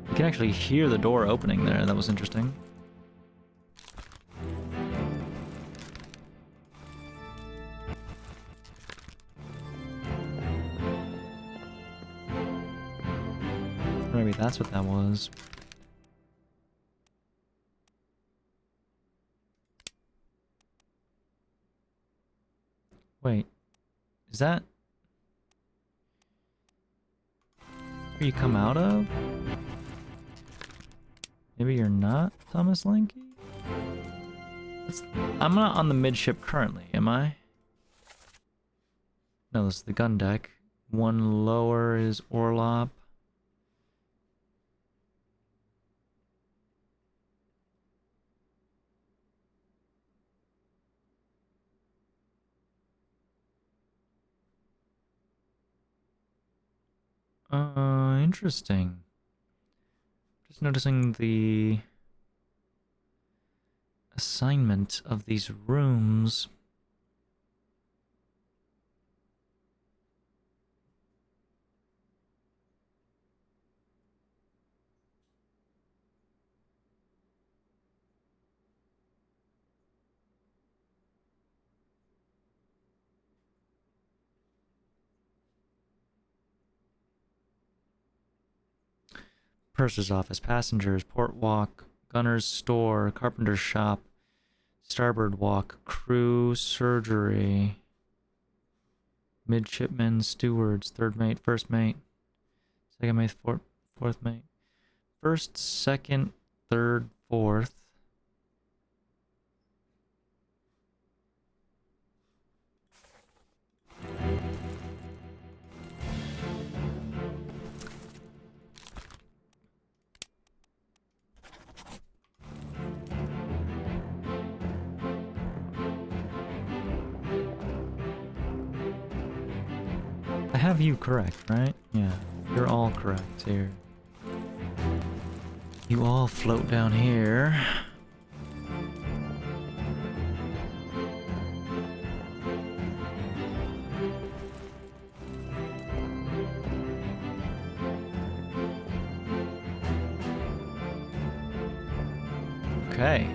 You can actually hear the door opening there. That was interesting. Maybe that's what that was. Wait, is that where you come out of? Maybe you're not Thomas Lanky? I'm not on the midship currently, am I? No, this is the gun deck. One lower is Orlop. Interesting. Just noticing the assignment of these rooms. Purser's office, passengers, port walk, gunner's store, carpenter's shop, starboard walk, crew, surgery, midshipmen, stewards, third mate, first mate, second mate, fourth mate, first, second, third, fourth. I have you correct, right? Yeah, you're all correct here. You all float down here. Okay.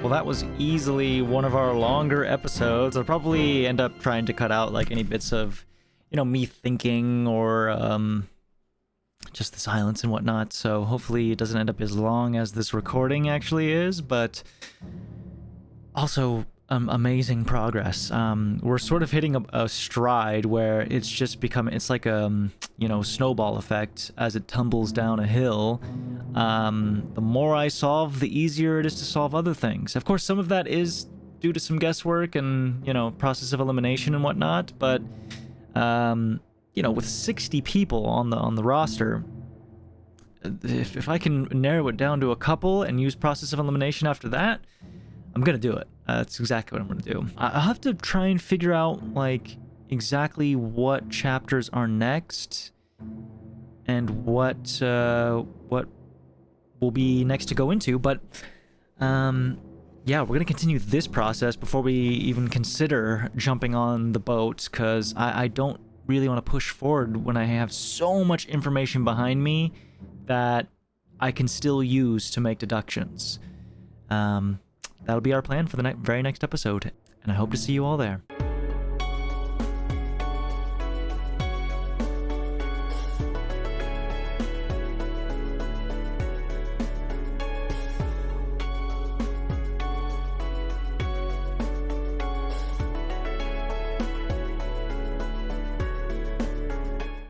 Well, that was easily one of our longer episodes. I'll probably end up trying to cut out like any bits of, me thinking or just the silence and whatnot. So hopefully it doesn't end up as long as this recording actually is, but also amazing progress. We're sort of hitting a stride where it's just becoming, it's like a, snowball effect as it tumbles down a hill. The more I solve, the easier it is to solve other things. Of course, some of that is due to some guesswork and, process of elimination and whatnot, but, with 60 people on the roster, if I can narrow it down to a couple and use process of elimination after that, I'm gonna do it. That's exactly what I'm gonna do. I'll have to try and figure out, like, exactly what chapters are next and what will be next to go into, but yeah, we're gonna continue this process before we even consider jumping on the boat, because I don't really want to push forward when I have so much information behind me that I can still use to make deductions. That'll be our plan for the very next episode, and I hope to see you all there.